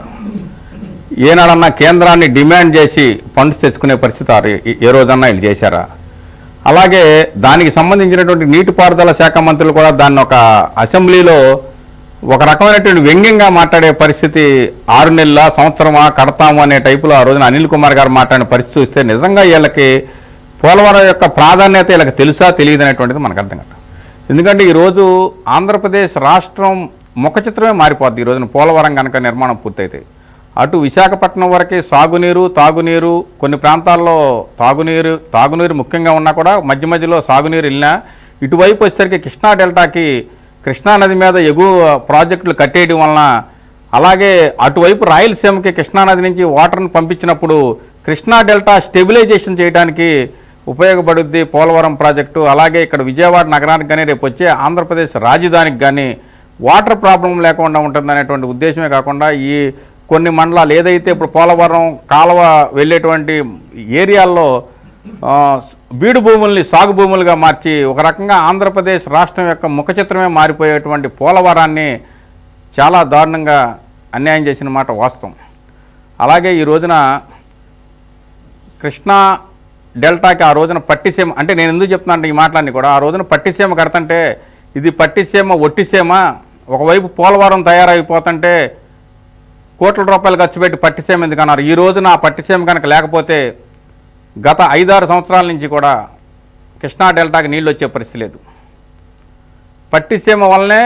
ఏనాడన్నా కేంద్రాన్ని డిమాండ్ చేసి ఫండ్స్ తెచ్చుకునే పరిస్థితి ఏ రోజన్నా వీళ్ళు చేశారా? అలాగే దానికి సంబంధించినటువంటి నీటిపారుదల శాఖ మంత్రులు కూడా దాన్ని ఒక అసెంబ్లీలో ఒక రకమైనటువంటి వ్యంగ్యంగా మాట్లాడే పరిస్థితి, 6 నెలల సంవత్సరమా కడతాము అనే టైపులో ఆ రోజున అనిల్ కుమార్ గారు మాట్లాడిన పరిస్థితి చూస్తే నిజంగా వీళ్ళకి పోలవరం యొక్క ప్రాధాన్యత వీళ్ళకి తెలుసా తెలియదు అనేటువంటిది మనకు అర్థం కాదు. ఎందుకంటే ఈరోజు ఆంధ్రప్రదేశ్ రాష్ట్రం ముఖ చిత్రమే మారిపోద్ది. ఈ రోజున పోలవరం కనుక నిర్మాణం పూర్తయితే అటు విశాఖపట్నం వరకే తాగునీరు కొన్ని ప్రాంతాల్లో తాగునీరు ముఖ్యంగా ఉన్నా కూడా మధ్య మధ్యలో సాగునీరు వెళ్ళినా, ఇటువైపు వచ్చేసరికి కృష్ణా డెల్టాకి కృష్ణానది మీద ఎగువ ప్రాజెక్టులు కట్టేయడం వలన, అలాగే అటువైపు రాయలసీమకి కృష్ణానది నుంచి వాటర్ను పంపించినప్పుడు కృష్ణా డెల్టా స్టెబిలైజేషన్ చేయడానికి ఉపయోగపడుద్ది పోలవరం ప్రాజెక్టు. అలాగే ఇక్కడ విజయవాడ నగరానికి కానీ రేపు వచ్చే ఆంధ్రప్రదేశ్ రాజధానికి కానీ వాటర్ ప్రాబ్లం లేకుండా ఉంటుందనేటువంటి ఉద్దేశమే కాకుండా ఈ కొన్ని మండలాలు ఏదైతే ఇప్పుడు పోలవరం కాలువ వెళ్ళేటువంటి ఏరియాల్లో బీడు భూముల్ని సాగు భూములుగా మార్చి ఒక రకంగా ఆంధ్రప్రదేశ్ రాష్ట్రం యొక్క ముఖ చిత్రమే మారిపోయేటువంటి పోలవరాన్ని చాలా దారుణంగా అన్యాయం చేసిన మాట వాస్తవం. అలాగే ఈ రోజున కృష్ణా డెల్టాకి ఆ రోజున పట్టిసీమ, అంటే నేను ఎందుకు చెప్తున్నాను ఈ మాటలన్నీ కూడా, ఆ రోజున పట్టిసీమ కడతంటే ఇది పట్టిసీమ ఒట్టిసీమ, ఒకవైపు పోలవరం తయారైపోతుంటే కోట్ల రూపాయలు ఖర్చు పెట్టి పట్టిసీమ ఎందుకన్నారు. ఈ రోజున ఆ పట్టిసీమ కనుక లేకపోతే గత 5-6 సంవత్సరాల నుంచి కూడా కృష్ణా డెల్టాకి నీళ్ళు వచ్చే పరిస్థితి లేదు. పట్టిసీమ వల్లనే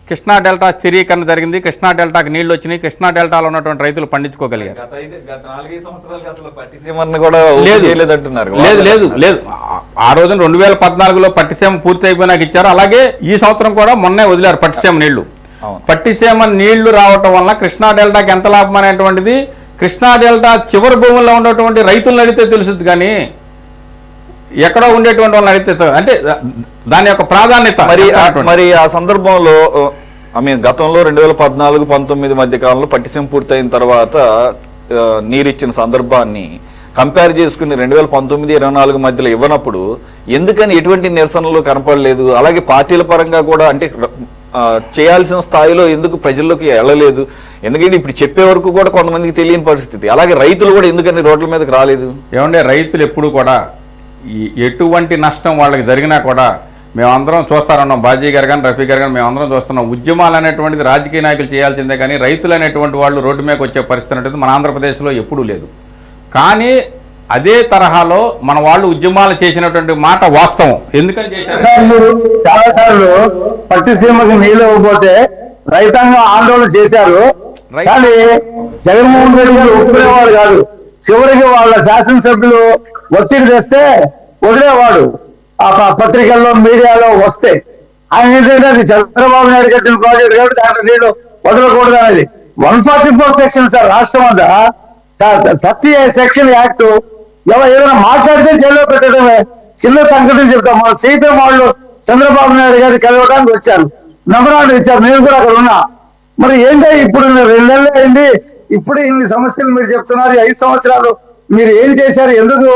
కృష్ణా డెల్టా స్థిరీకరణ జరిగింది, కృష్ణా డెల్టాకి నీళ్లు వచ్చినాయి, కృష్ణా డెల్టాలో ఉన్నటువంటి రైతులు పండించుకోగలిగారు. లేదు ఆ రోజున 2014లో పట్టిసీమ పూర్తి అయిపోయినాక ఇచ్చారు. అలాగే ఈ సంవత్సరం కూడా మొన్నే వదిలారు పట్టిసీమ నీళ్లు. పట్టిసీమ నీళ్లు రావటం వల్ల కృష్ణా డెల్టాకి ఎంత లాభం అనేటువంటిది కృష్ణా డెల్టా చివరి భూముల్లో ఉన్నటువంటి రైతులను అడిగితే తెలుస్తుంది, కానీ ఎక్కడో ఉండేటువంటి వాళ్ళని అడిగితే అంటే దాని యొక్క ప్రాధాన్యత. మరి ఆ సందర్భంలో గతంలో 2014-19 మధ్య కాలంలో పట్టిసీమ పూర్తయిన తర్వాత నీరిచ్చిన సందర్భాన్ని కంపేర్ చేసుకుని 2019-24 మధ్యలో ఇవ్వనప్పుడు ఎందుకని ఎటువంటి నిరసనలు కనపడలేదు? అలాగే పార్టీల పరంగా కూడా అంటే చేయాల్సిన స్థాయిలో ఎందుకు ప్రజల్లోకి వెళ్ళలేదు? ఎందుకంటే ఇప్పుడు చెప్పే వరకు కూడా కొంతమందికి తెలియని పరిస్థితి. అలాగే రైతులు కూడా ఎందుకని రోడ్ల మీదకి రాలేదు? ఏమంటే రైతులు ఎప్పుడు కూడా ఎటువంటి నష్టం వాళ్ళకి జరిగినా కూడా మేమందరం చూస్తారన్నాం. బాజీ గారు కానీ రఫీ గారు కానీ మేమందరం చూస్తున్నాం. ఉద్యమాలు అనేటువంటిది రాజకీయ నాయకులు చేయాల్సిందే కానీ రైతులు అనేటువంటి వాళ్ళు రోడ్డు మీదకి వచ్చే పరిస్థితి అనేది మన ఆంధ్రప్రదేశ్లో ఎప్పుడూ లేదు. కానీ అదే తరహాలో మన వాళ్ళు ఉద్యమాలు చేసినటువంటి మాట వాస్తవం. ఎందుకని చేశారు? చాలా సార్లు పట్టిసీమకి నీళ్ళు ఇవ్వకపోతే రైతాంగం ఆందోళన చేశారు. కానీ జగన్మోహన్ రెడ్డి గారు ఒప్పుకునేవాడు కాదు. చివరికి వాళ్ళ శాసనసభ్యులు ఒత్తిడి తెస్తే వదిలేవాడు. ఆ పత్రికల్లో మీడియాలో వస్తే ఆయన ఏంటంటే అది చంద్రబాబు నాయుడు కట్టిన ప్రాజెక్ట్ కాబట్టి దాంట్లో నీళ్లు వదలకూడదు అనేది 144 సెక్షన్ సార్. రాష్ట్రం అంతా 30 సెక్షన్ యాక్ట్ ఏదైనా మాట్లాడితే జైల్లో పెట్టడమే. చిన్న సంఘటన చెప్తాం. మన సిపిఎం వాళ్ళు చంద్రబాబు నాయుడు గారిని కలవడానికి వచ్చారు, మెమరాండం ఇచ్చారు. నేను కూడా అక్కడ ఉన్నా. మరి ఏంటో ఇప్పుడు 2 నెలలు అయింది, ఇప్పుడు ఇన్ని సమస్యలు మీరు చెప్తున్నారు. 5 సంవత్సరాలు మీరు ఏం చేశారు, ఎందుకు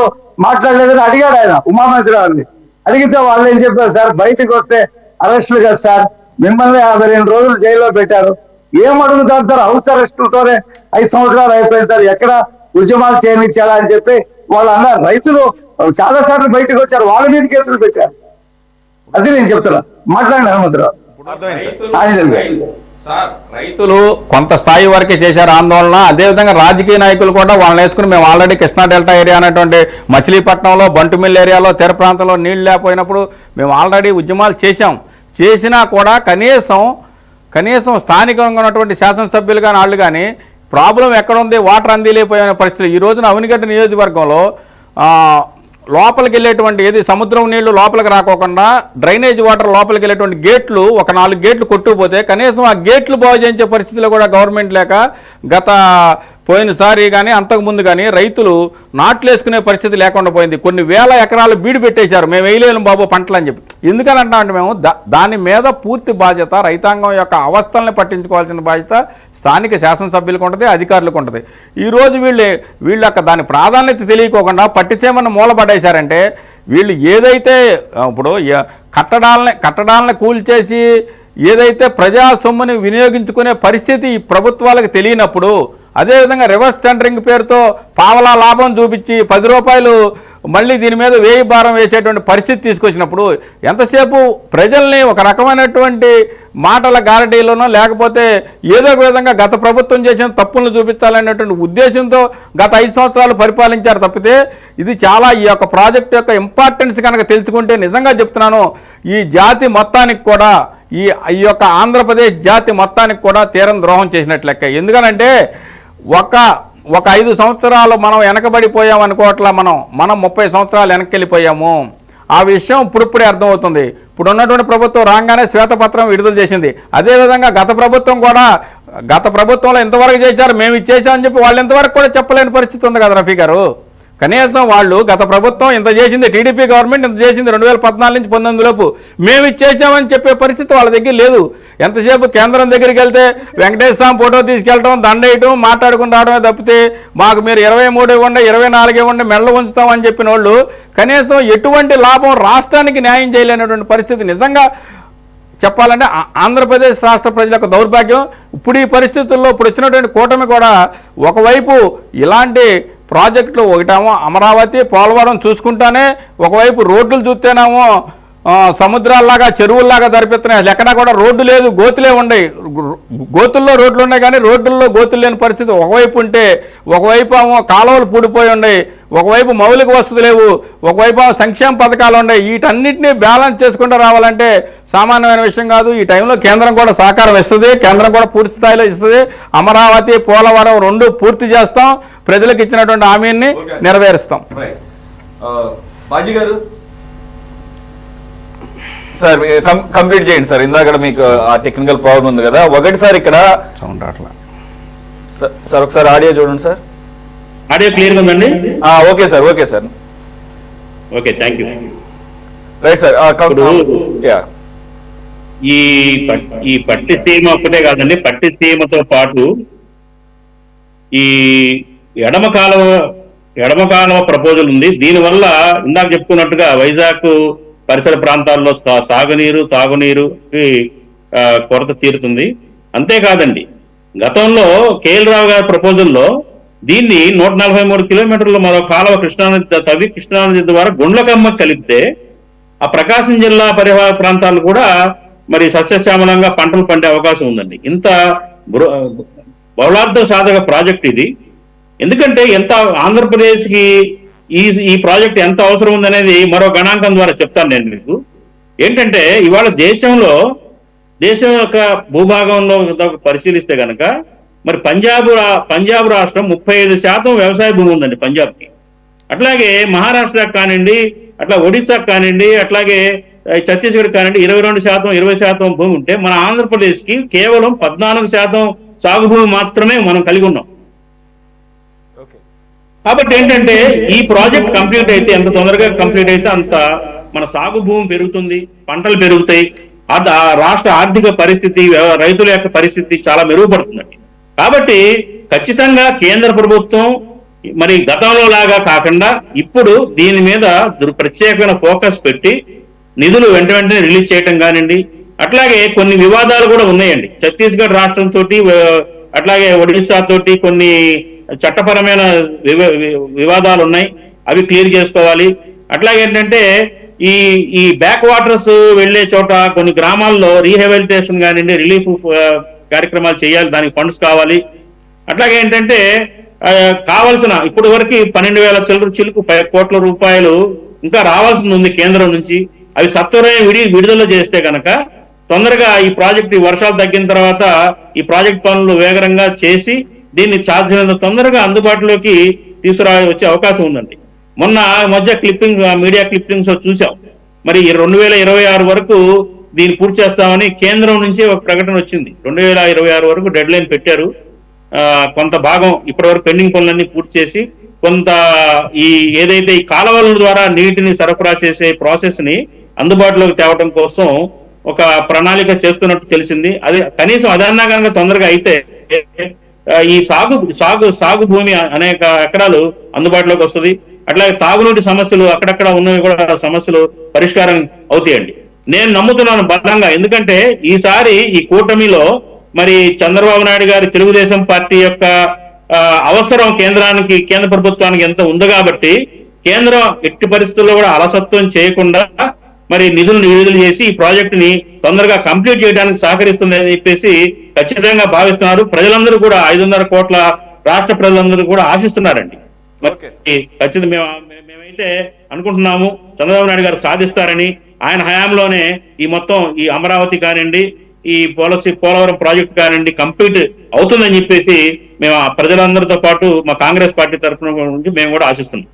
మాట్లాడలేదని అడిగాడు ఆయన ఉమామహేశ్వరరావుని. అడిగితే వాళ్ళు ఏం చెప్పారు సార్, బయటకు వస్తే అరెస్టులు కదా సార్, మిమ్మల్ని 52 రోజులు జైల్లో పెట్టారు, ఏం అడుగుతారు సార్, హౌస్ అరెస్టులతోనే 5 సంవత్సరాలు అయిపోయింది సార్, ఎక్కడ ఉద్యమాలు చేయనిచ్చారా అని చెప్పి వాళ్ళు అన్నారు. రైతులు చాలా సార్లు బయటకు వచ్చారు, వాళ్ళ మీద కేసులు పెట్టారు. అది నేను చెప్తున్నా. మాట్లాడిన హనుమంతరావు. రైతులు కొంత స్థాయి వరకే చేశారు ఆందోళన. అదేవిధంగా రాజకీయ నాయకులు కూడా వాళ్ళని వేసుకుని మేము ఆల్రెడీ కృష్ణా డెల్టా ఏరియా అనేటువంటి మచిలీపట్నంలో బంటుమిల్ ఏరియాలో తీర ప్రాంతంలో నీళ్లు లేకపోయినప్పుడు మేము ఆల్రెడీ ఉద్యమాలు చేసినా కూడా కనీసం స్థానికంగా ఉన్నటువంటి శాసనసభ్యులు కానీ వాళ్ళు కానీ ప్రాబ్లం ఎక్కడ ఉంది, వాటర్ అందిలేకపోయిన పరిస్థితులు. ఈ రోజున అవనిగడ్డ నియోజకవర్గంలో లోపలికి వెళ్ళేటువంటి ఏది సముద్రం నీళ్లు లోపలికి రాకోకుండా డ్రైనేజ్ వాటర్ లోపలికి వెళ్ళేటువంటి గేట్లు ఒక 4 గేట్లు కొట్టుకుపోతే కనీసం ఆ గేట్లు బాగు చేయించే పరిస్థితిలో కూడా గవర్నమెంట్ లేక గత పోయినసారి కానీ అంతకుముందు కానీ రైతులు నాట్లు వేసుకునే పరిస్థితి లేకుండా పోయింది. కొన్ని వేల ఎకరాలు బీడు పెట్టేశారు, మేము వేయలేము బాబు పంటలు అని చెప్పి. ఎందుకని అంటామంటే మేము దాని మీద పూర్తి బాధ్యత రైతాంగం యొక్క అవస్థల్ని పట్టించుకోవాల్సిన బాధ్యత స్థానిక శాసనసభ్యులకు ఉంటుంది, అధికారులకు ఉంటుంది. ఈరోజు వీళ్ళు దాని ప్రాధాన్యత తెలియకోకుండా పట్టిసేమని మూలపడేశారంటే వీళ్ళు ఏదైతే ఇప్పుడు కట్టడాలని కూల్చేసి ఏదైతే ప్రజా సొమ్ముని వినియోగించుకునే పరిస్థితి ఈ ప్రభుత్వాలకు తెలియనప్పుడు, అదేవిధంగా రివర్స్ టెండరింగ్ పేరుతో పావలా లాభం చూపించి 10 రూపాయలు మళ్ళీ దీని మీద వేయి భారం వేసేటువంటి పరిస్థితి తీసుకొచ్చినప్పుడు ఎంతసేపు ప్రజల్ని ఒక రకమైనటువంటి మాటల గారడీలోనో లేకపోతే ఏదో ఒక విధంగా గత ప్రభుత్వం చేసిన తప్పులను చూపించాలనేటువంటి ఉద్దేశంతో గత 5 సంవత్సరాలు పరిపాలించారు తప్పితే ఇది చాలా ఈ యొక్క ప్రాజెక్టు యొక్క ఇంపార్టెన్స్ కనుక తెలుసుకుంటే నిజంగా చెప్తున్నాను ఈ జాతి మొత్తానికి కూడా ఈ యొక్క ఆంధ్రప్రదేశ్ జాతి మొత్తానికి కూడా తీరం ద్రోహం చేసినట్లు లెక్క. ఎందుకనంటే ఒక 5 సంవత్సరాలు మనం వెనకబడిపోయాం అనుకోవట్లా, మనం 30 సంవత్సరాలు వెనక్కి వెళ్ళిపోయాము. ఆ విషయం ఇప్పుడిప్పుడే అర్థమవుతుంది. ఇప్పుడు ఉన్నటువంటి ప్రభుత్వం రాగానే శ్వేతపత్రం విడుదల చేసింది. అదేవిధంగా గత ప్రభుత్వంలో ఎంతవరకు చేశారు, మేము ఇచ్చేసామని చెప్పి వాళ్ళు ఎంతవరకు కూడా చెప్పలేని పరిస్థితి ఉంది కదా రఫీ గారు. కనీసం వాళ్ళు గత ప్రభుత్వం ఇంత చేసింది, టీడీపీ గవర్నమెంట్ ఇంత చేసింది 2014 నుంచి 19 లోపు, మేము ఇచ్చేసామని చెప్పే పరిస్థితి వాళ్ళ దగ్గర లేదు. ఎంతసేపు కేంద్రం దగ్గరికి వెళ్తే వెంకటేశ్వర స్వామి ఫోటో తీసుకెళ్ళటం, దండేయటం, మాట్లాడుకుని రావడమే తప్పితే మాకు మీరు 23 ఇవ్వండి, 24 ఇవ్వండి, మెడలు ఉంచుతామని చెప్పిన వాళ్ళు కనీసం ఎటువంటి లాభం రాష్ట్రానికి న్యాయం చేయలేనటువంటి పరిస్థితి. నిజంగా చెప్పాలంటే ఆంధ్రప్రదేశ్ రాష్ట్ర ప్రజల యొక్క దౌర్భాగ్యం. ఇప్పుడు ఈ పరిస్థితుల్లో ఇప్పుడు వచ్చినటువంటి కూటమి కూడా ఒకవైపు ఇలాంటి ప్రాజెక్టులు, ఒకటేమో అమరావతి పోలవరం చూసుకుంటానే ఒకవైపు రోడ్లు చూస్తేనేమో సముద్రాల్లాగా చెరువుల్లాగా జరిపిస్తున్నాయి. అసలు ఎక్కడా కూడా రోడ్డు లేదు, గోతులే ఉన్నాయి. గోతుల్లో రోడ్లు ఉన్నాయి కానీ రోడ్డుల్లో గోతులు లేని పరిస్థితి ఒకవైపు ఉంటే, ఒకవైపు ఏమో కాలువలు పూడిపోయి ఉన్నాయి, ఒకవైపు మౌలిక వసతులు లేవు, ఒకవైపు సంక్షేమ పథకాలు ఉన్నాయి. వీటన్నిటినీ బ్యాలెన్స్ చేసుకుంటూ రావాలంటే సామాన్యమైన విషయం కాదు. ఈ టైంలో కేంద్రం కూడా సహకారం ఇస్తుంది, కేంద్రం కూడా పూర్తి స్థాయిలో ఇస్తుంది. అమరావతి పోలవరం 2 పూర్తి చేస్తాం, ప్రజలకు ఇచ్చినటువంటి హామీని నెరవేరుస్తాం. బాజీ గారు సార్ కంప్లీట్ చేయండి సార్. ఇందాక మీకు ఆ టెక్నికల్ ప్రాబ్లం ఉంది కదా. ఒకటి సార్ ఇక్కడ సౌండ్ అట్లా సార్ ఒకసారి ఆడియో చూడండి సార్. ఆడియో క్లియర్గా ఉందండి? Okay sir, okay sir, okay, thank you. Right sir. ఈ పట్టిసీమ ఒక్కటే కాదండి, పట్టిసీమతో పాటు ఈ ఎడమ కాలువ ప్రపోజల్ ఉంది. దీనివల్ల ఇందాక చెప్పుకున్నట్టుగా వైజాగ్ పరిసర ప్రాంతాల్లో సాగునీరు, తాగునీరు కొరత తీరుతుంది. అంతేకాదండి, గతంలో కేఎల్ రావు గారి ప్రపోజల్లో దీన్ని 143 కిలోమీటర్లు మరో కాలువ కృష్ణానది తవ్వి కృష్ణానది ద్వారా గుండ్లకమ్మ కలిపితే ఆ ప్రకాశం జిల్లా పరివాహక ప్రాంతాలు కూడా మరి సస్యశ్యామలంగా పంటలు పండే అవకాశం ఉందండి. ఇంత బహుళార్థ సాధక ప్రాజెక్ట్ ఇది. ఎందుకంటే ఎంత ఆంధ్రప్రదేశ్కి ఈ ప్రాజెక్ట్ ఎంత అవసరం ఉందనేది మరో గణాంకం ద్వారా చెప్తాను నేను మీకు. ఏంటంటే ఇవాళ దేశం యొక్క భూభాగంలో పరిశీలిస్తే కనుక మరి పంజాబ్ రాష్ట్రం 35% వ్యవసాయ భూమి ఉందండి పంజాబ్కి. అట్లాగే మహారాష్ట్రకు కానివ్వండి, అట్లా ఒడిశాకు కానివ్వండి, అట్లాగే ఛత్తీస్గఢ్ కానివ్వండి 22%, 20% భూమి ఉంటే మన ఆంధ్రప్రదేశ్కి కేవలం 14% సాగు భూమి మాత్రమే మనం కలిగి ఉన్నాం. కాబట్టి ఏంటంటే ఈ ప్రాజెక్ట్ కంప్లీట్ అయితే, ఎంత తొందరగా కంప్లీట్ అయితే అంత మన సాగు భూమి పెరుగుతుంది, పంటలు పెరుగుతాయి, రాష్ట్ర ఆర్థిక పరిస్థితి, రైతుల యొక్క పరిస్థితి చాలా మెరుగుపడుతుందండి. కాబట్టి ఖచ్చితంగా కేంద్ర ప్రభుత్వం మరి గతంలో లాగా కాకుండా ఇప్పుడు దీని మీద ప్రత్యేకమైన ఫోకస్ పెట్టి నిధులు వెంటనే రిలీజ్ చేయటం కానివ్వండి. అట్లాగే కొన్ని వివాదాలు కూడా ఉన్నాయండి. ఛత్తీస్గఢ్ రాష్ట్రంతో, అట్లాగే ఒడిశా తోటి కొన్ని చట్టపరమైన వివాదాలు ఉన్నాయి, అవి క్లియర్ చేసుకోవాలి. అట్లాగే ఏంటంటే ఈ బ్యాక్ వాటర్స్ వెళ్లే చోట కొన్ని గ్రామాల్లో రీహాబిలిటేషన్ కానివ్వండి, రిలీఫ్ కార్యక్రమాలు చేయాలి, దానికి ఫండ్స్ కావాలి. అట్లాగే ఏంటంటే కావాల్సిన ఇప్పటి వరకు 12,000 చిలుకు కోట్ల రూపాయలు ఇంకా రావాల్సింది ఉంది కేంద్రం నుంచి. అవి సత్వరమే విడుదల చేస్తే కనుక తొందరగా ఈ ప్రాజెక్ట్, ఈ వర్షాలు తగ్గిన తర్వాత ఈ ప్రాజెక్ట్ పనులు వేగంగా చేసి దీన్ని సాధ్యమైనంత తొందరగా అందుబాటులోకి వచ్చే అవకాశం ఉందండి. మొన్న మధ్య మీడియా క్లిప్పింగ్స్ చూసాం. మరి 2026 వరకు దీన్ని పూర్తి చేస్తామని కేంద్రం నుంచి ఒక ప్రకటన వచ్చింది. 2026 వరకు డెడ్ లైన్ పెట్టారు. కొంత భాగం ఇప్పటి వరకు పెండింగ్ పనులన్నీ పూర్తి చేసి కొంత ఏదైతే ఈ కాలువల ద్వారా నీటిని సరఫరా చేసే ప్రాసెస్ ని అందుబాటులోకి తేవడం కోసం ఒక ప్రణాళిక చేస్తున్నట్టు తెలిసింది. అది కనీసం అదన్నా కనుక తొందరగా అయితే ఈ సాగు భూమి అనేక ఎకరాలు అందుబాటులోకి వస్తుంది. అట్లాగే తాగునీటి సమస్యలు అక్కడక్కడ ఉన్నవి కూడా సమస్యలు పరిష్కారం అవుతాయండి. నేను నమ్ముతున్నాను బలంగా. ఎందుకంటే ఈసారి ఈ కూటమిలో మరి చంద్రబాబు నాయుడు గారి తెలుగుదేశం పార్టీ యొక్క అవసరం కేంద్ర ప్రభుత్వానికి ఎంత ఉంది కాబట్టి కేంద్రం ఎట్టి పరిస్థితుల్లో కూడా అలసత్వం చేయకుండా మరి నిధులను విడుదల చేసి ఈ ప్రాజెక్టుని తొందరగా కంప్లీట్ చేయడానికి సహకరిస్తుందని చెప్పేసి ఖచ్చితంగా భావిస్తున్నారు. ప్రజలందరూ కూడా 500 కోట్ల రాష్ట్ర ప్రజలందరూ కూడా ఆశిస్తున్నారండి. ఖచ్చితంగా మేమైతే అనుకుంటున్నాము చంద్రబాబు నాయుడు గారు సాధిస్తారని. ఆయన హయాంలోనే ఈ అమరావతి కానివ్వండి, ఈ పోలవరం ప్రాజెక్టు కానివ్వండి కంప్లీట్ అవుతుందని చెప్పేసి మేము ప్రజలందరితో పాటు మా కాంగ్రెస్ పార్టీ తరఫున నుంచి మేము కూడా ఆశిస్తున్నాం.